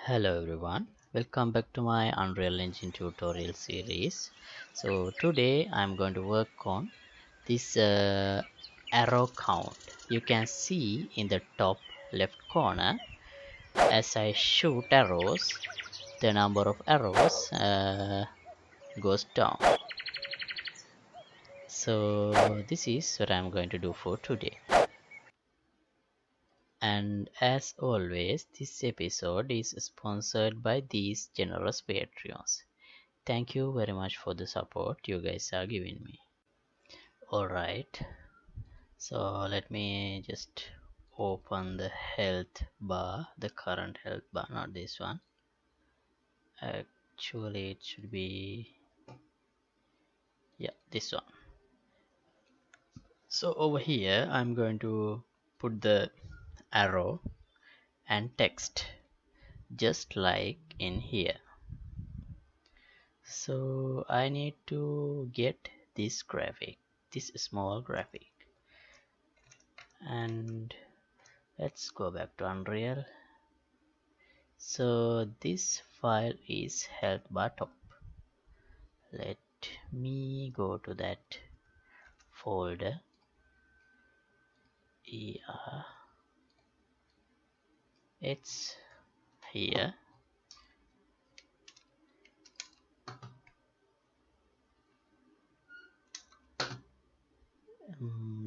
Hello everyone, welcome back to my Unreal Engine tutorial series. So today I'm going to work on this arrow count. You can see in the top left corner, as I shoot arrows, the number of arrows goes down. So this is what I'm going to do for today. And as always, this episode is sponsored by these generous Patreons. Thank you very much for the support you guys are giving me. Alright, so let me just open the health bar, the current health bar, not this one. Actually, it should be, yeah, this one. So over here, I'm going to put the arrow and text just like in here. So I need to get this graphic, this small graphic, and let's go back to Unreal. So this file is health bar top. Let me go to that folder. Yeah, it's here.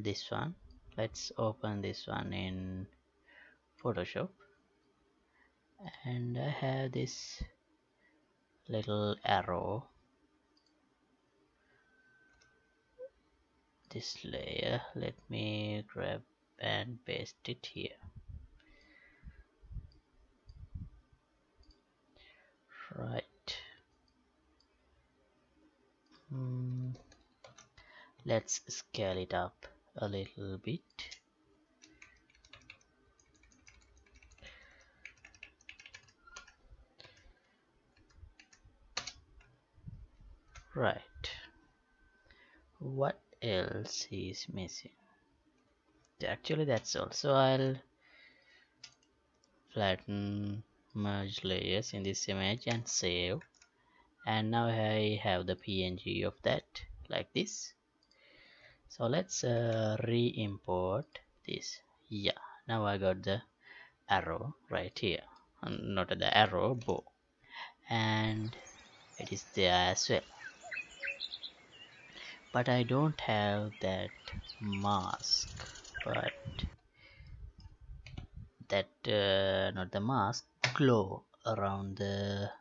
This one. Let's open this one in Photoshop, and I have this little arrow, this layer. Let me grab and paste it here. Right. Let's scale it up a little bit. Right. What else is missing? Actually, that's all. So I'll flatten, merge layers in this image and save. And now I have the PNG of that like this. So let's re-import this. Yeah, now I got the arrow right here. Not the arrow, bow. And it is there as well. But I don't have that mask. But that not the mask, glow around the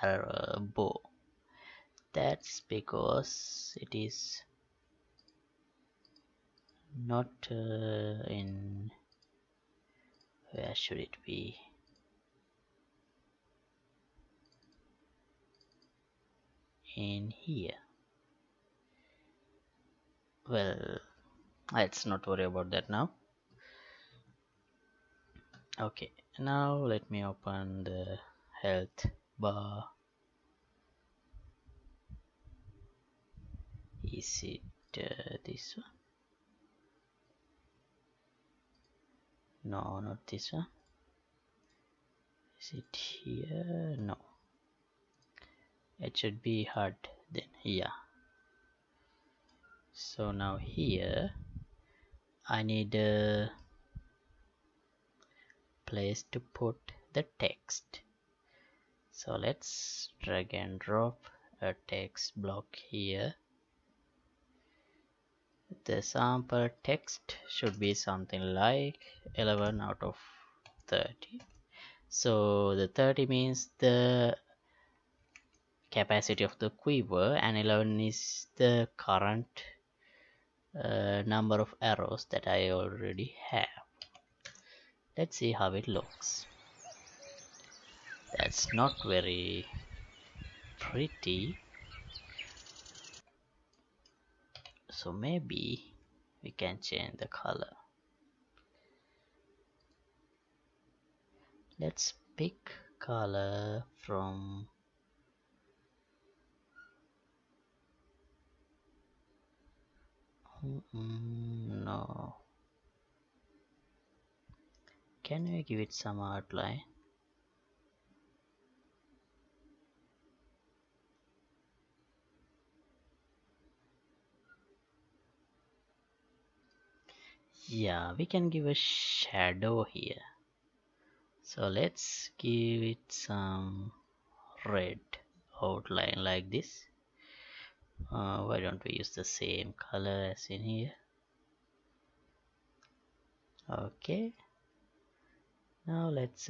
bow. That's because it is not in, where should it be? In here. Well, let's not worry about that now. Okay, now let me open the health bar. Is it this one? No, not this one. Is it here? No. It should be HUD then. Yeah. So now here I need a place to put the text. So let's drag and drop a text block here. The sample text should be something like 11 out of 30. So the 30 means the capacity of the quiver, and 11 is the current number of arrows that I already have. Let's see how it looks. That's not very pretty. So maybe we can change the color. Let's pick color from no. Can we give it some outline? Yeah, we can give a shadow here. So let's give it some red outline like this. Why don't we use the same color as in here? Okay, now let's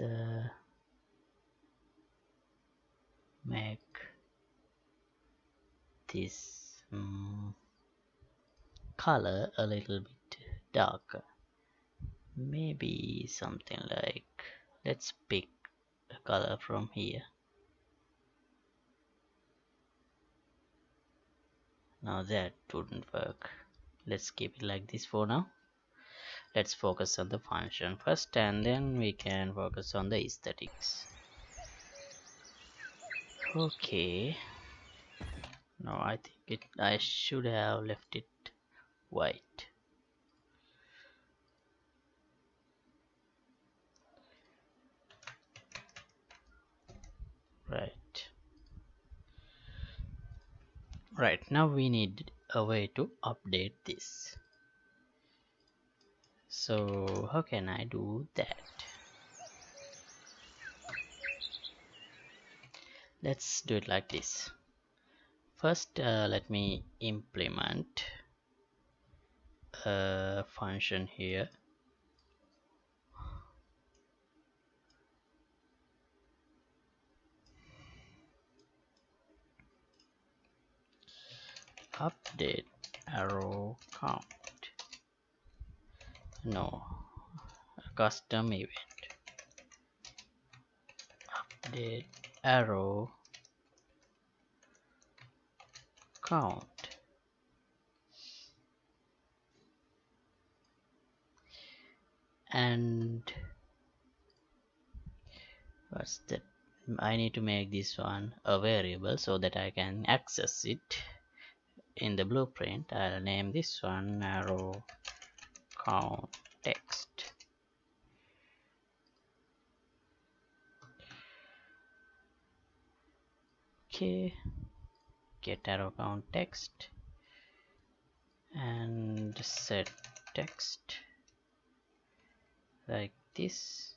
make this color a little bit darker. Maybe something like, let's pick a color from here. Now that wouldn't work. Let's keep it like this for now. Let's focus on the function first, and then we can focus on the aesthetics. Okay, no, I think I should have left it white. Right, now we need a way to update this. So how can I do that? Let's do it like this. First, let me implement a function here. Update arrow count. No, a custom event. Update arrow count. And what's that? I need to make this one a variable so that I can access it in the blueprint. I'll name this one arrow count text. Okay, get arrow count text and set text like this.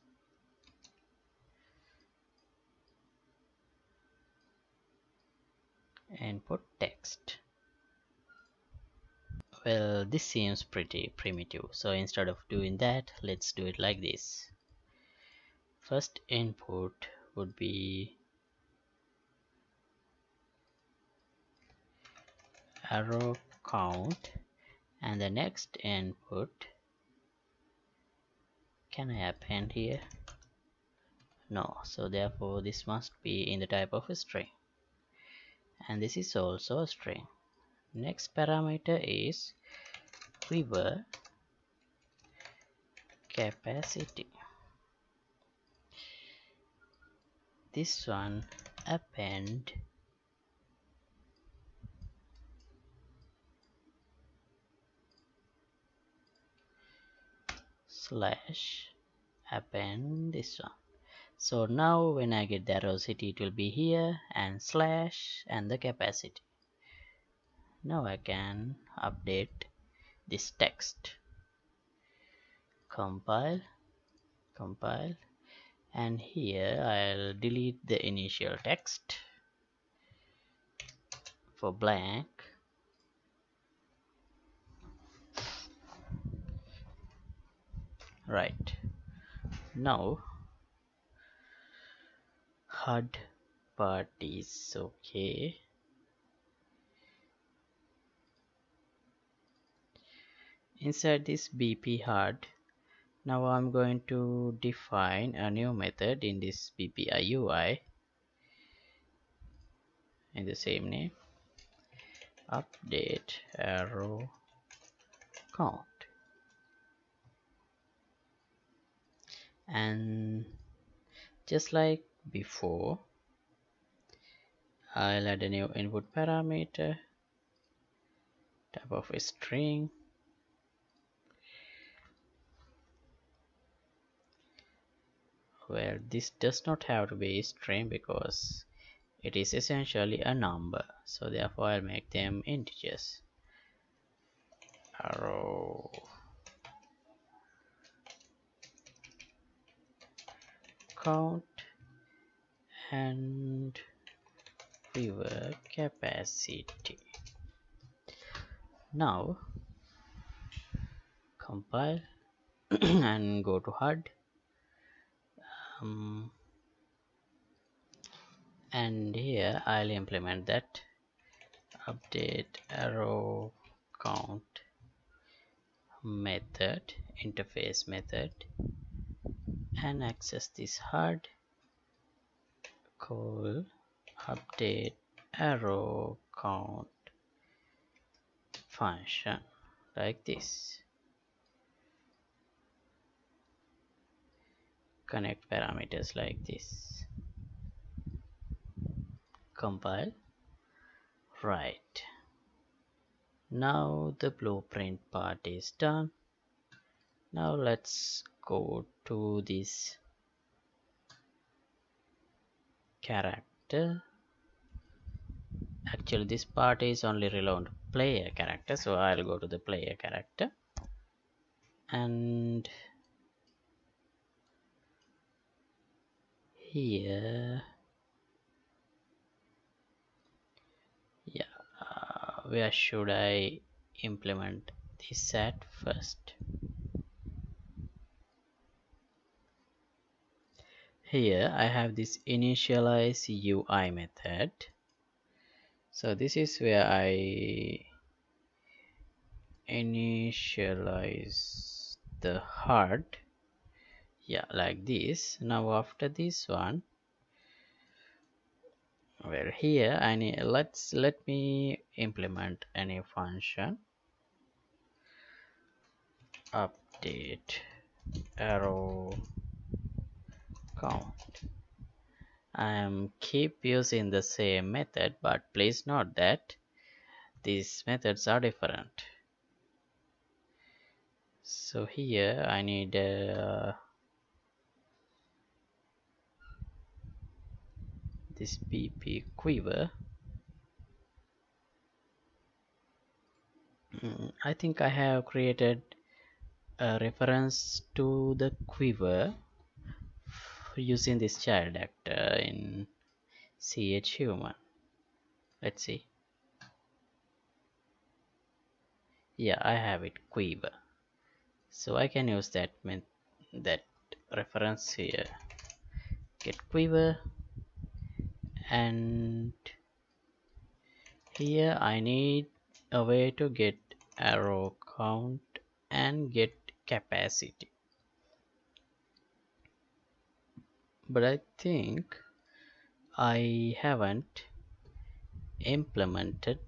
Input text. Well, this seems pretty primitive, so instead of doing that, let's do it like this. First input would be arrow count, and the next input, can I append here? No, so therefore this must be in the type of a string, and this is also a string. Next parameter is river capacity. This one append slash append this one. So now when I get the velocity, it will be here, and slash and the capacity. Now I can update this text. Compile, and here I'll delete the initial text for blank. Right, now HUD part is okay. Inside this BP HUD, now I'm going to define a new method in this BPI UI in the same name. Update arrow count, and just like before, I'll add a new input parameter, type of a string. Well, this does not have to be a string because it is essentially a number, so therefore I'll make them integers. Arrow count and quiver capacity. Now compile and go to HUD, and here I'll implement that update arrow count method, interface method, and access this HUD, call update arrow count function like this. Connect parameters like this. Compile. Right. Now the blueprint part is done. Now let's go to this character. Actually this part is only relevant to player character, so I'll go to the player character, and here, where should I implement this at first? Here I have this initialize UI method. So this is where I initialize the HUD, like this. Now after this one, well, here I need, let me implement any function, update arrow count. I am keep using the same method, but please note that these methods are different. So here I need this BP quiver. I think I have created a reference to the quiver using this child actor in 𝐒𝐻Uman. Let's see. I have it, quiver. So I can use that reference here. Get quiver, and here I need a way to get arrow count and get capacity, but I think I haven't implemented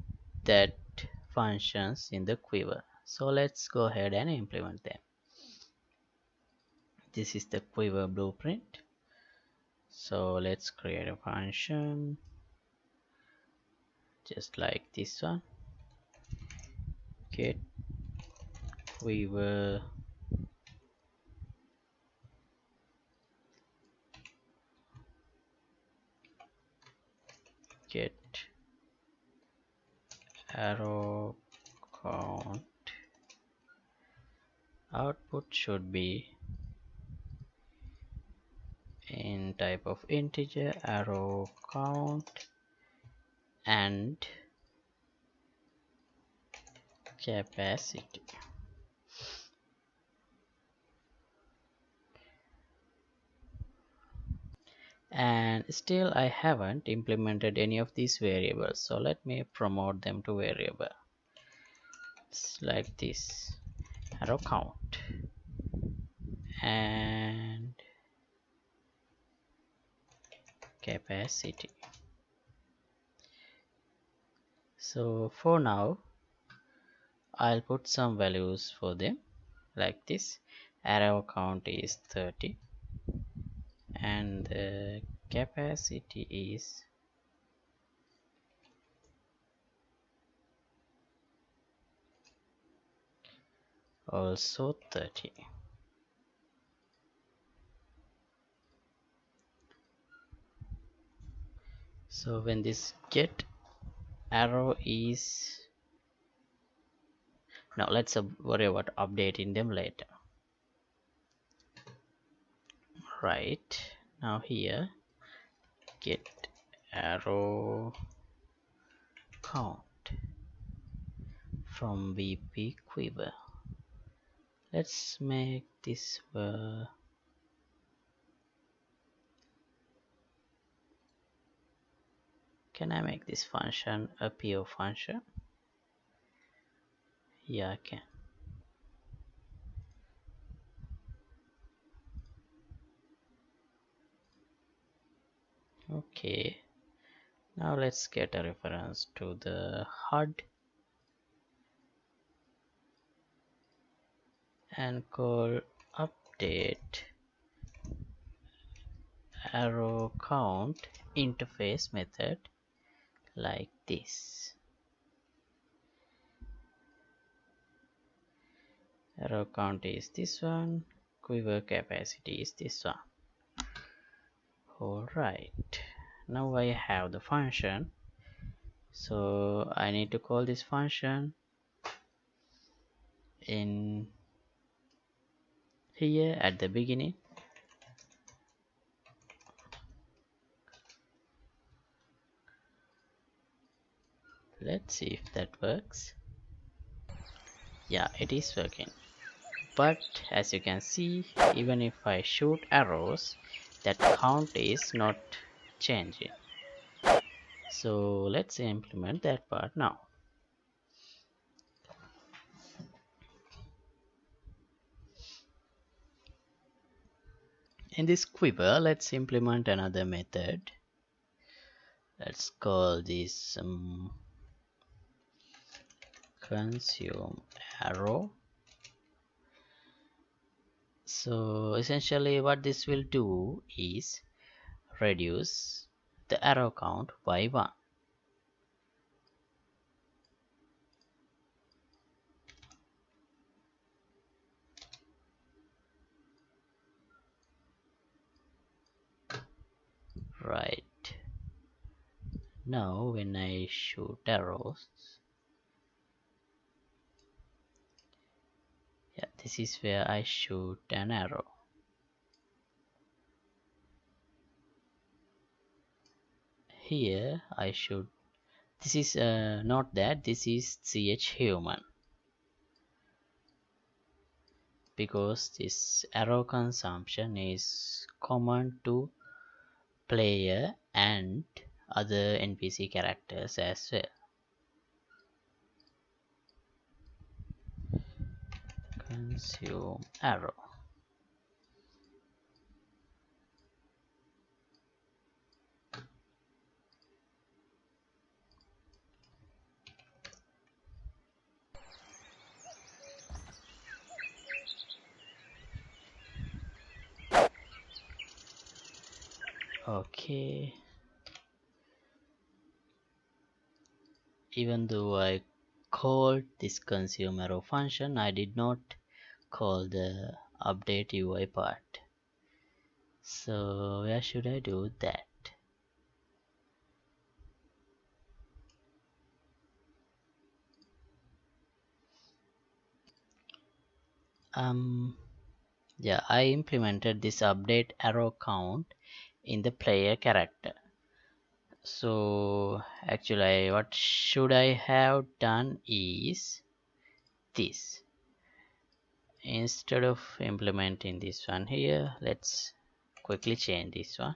that functions in the quiver, so let's go ahead and implement them. This is the quiver blueprint, so let's create a function just like this one, get quiver get arrow count. Output should be in type of integer, arrow count and capacity. And still I haven't implemented any of these variables, so let me promote them to variable. It's like this, arrow count and capacity. So for now I'll put some values for them like this. Arrow count is 30 and the capacity is also 30. So when this get arrow is, now let's worry about updating them later. Right, Now here get arrow count from VP quiver. Let's make this can I make this function a pure function? Yeah, I can. Okay, now let's get a reference to the HUD and call update arrow count interface method like this. Arrow count is this one, quiver capacity is this one. Alright, now I have the function, so I need to call this function in here at the beginning. Let's see if that works. Yeah, it is working. But as you can see, even if I shoot arrows, that count is not changing. So let's implement that part now. In this quiver, let's implement another method. Let's call this consume arrow. So essentially what this will do is reduce the arrow count by 1. Right. Now when I shoot arrows, yeah, this is where I shoot an arrow. Here I should, this is not that, this is 𝐶H_HUMAN, because this arrow consumption is common to player and other NPC characters as well. Consume arrow. Okay, even though I called this consume arrow function, I did not call the update UI part. So where should I do that? Yeah, I implemented this update arrow count in the player character. So actually what should I have done is this. Instead of implementing this one here, let's quickly change this one.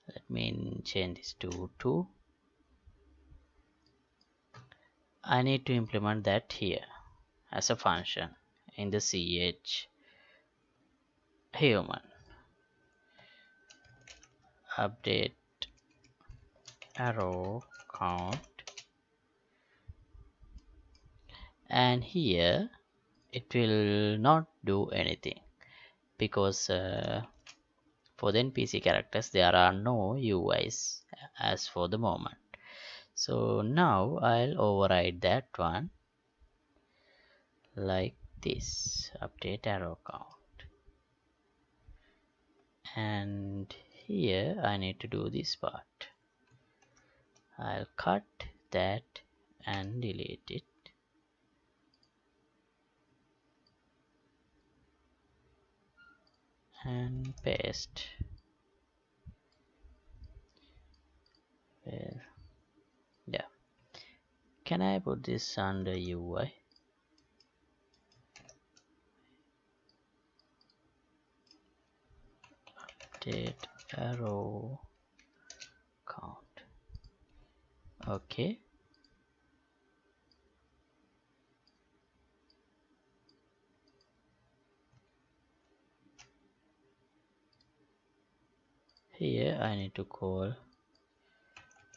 Let me change this to 2. I need to implement that here as a function in the 𝐶H_HUMAN. Update arrow count, and here it will not do anything because for the NPC characters there are no UIs as for the moment. So now I'll override that one like this, update arrow count, and here I need to do this part. I'll cut that and delete it. And paste. Where, yeah, can I put this under UI? Update arrow count. Okay. Here I need to call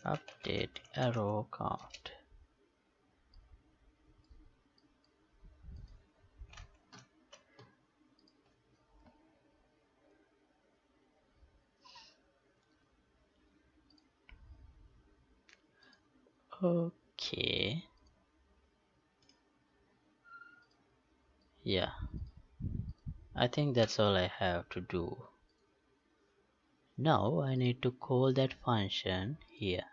update arrow count. Okay. Yeah, I think that's all I have to do. Now I need to call that function here.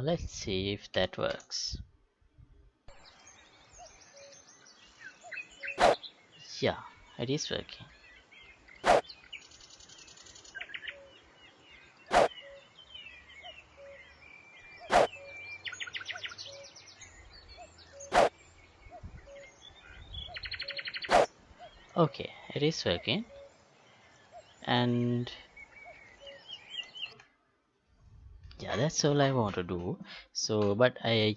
Let's see if that works. Yeah, it is working. Okay, it is working. And yeah, that's all I want to do. So but I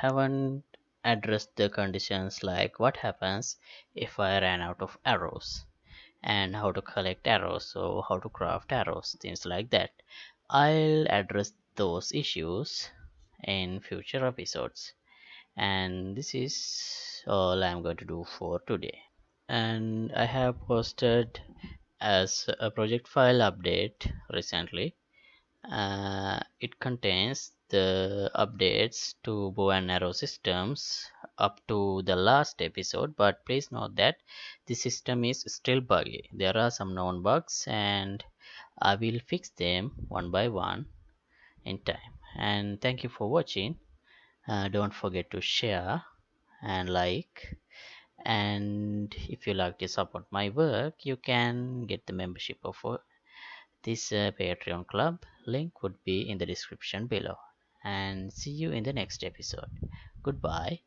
haven't addressed the conditions, like what happens if I ran out of arrows, and how to collect arrows, so how to craft arrows, things like that. I'll address those issues in future episodes, and this is all I'm going to do for today. And I have posted as a project file update recently. It contains the updates to bow and arrow systems up to the last episode, but please note that the system is still buggy. There are some known bugs, and I will fix them one by one in time. And thank you for watching. Don't forget to share and like, and if you like to support my work, you can get the membership of this Patreon club. Link would be in the description below. And see you in the next episode. Goodbye.